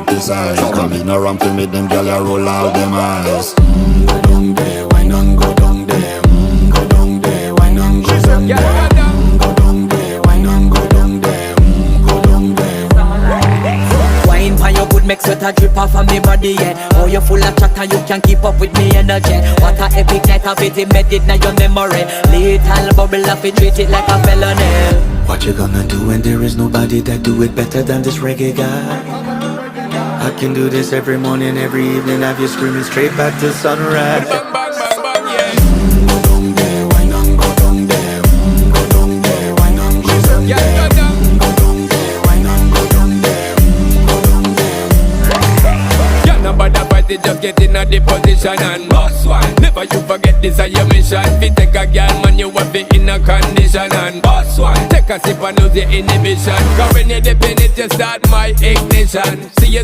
criticize. Coming around to make them gyal a roll out them eyes. Go down there, why not go down there? Go down there, why not go down there? Go down there, why not go down there? Go down there. Wine pan your good, make sweat a drip off of me body, yeah. Oh, you full of chatter, you can't keep up with me energy. What a epic night of it, embedded in your memory. Little bubble of it, treat it like a felony. What you gonna do when there is nobody that do it better than this reggae guy? I can do this every morning, every evening, have you screaming straight back to sunrise. Go down there, why not go down there? Go down there, why not go down there? Go down there, why not go down there? Go down there. Can't nobody fight it, just get in a the position and boss one. Never you forget this is your mission. Fi take a girl, man, you have it in a condition and boss one. Take a sip and lose your inhibition. Cause when you dip in it, you start my ignition. See you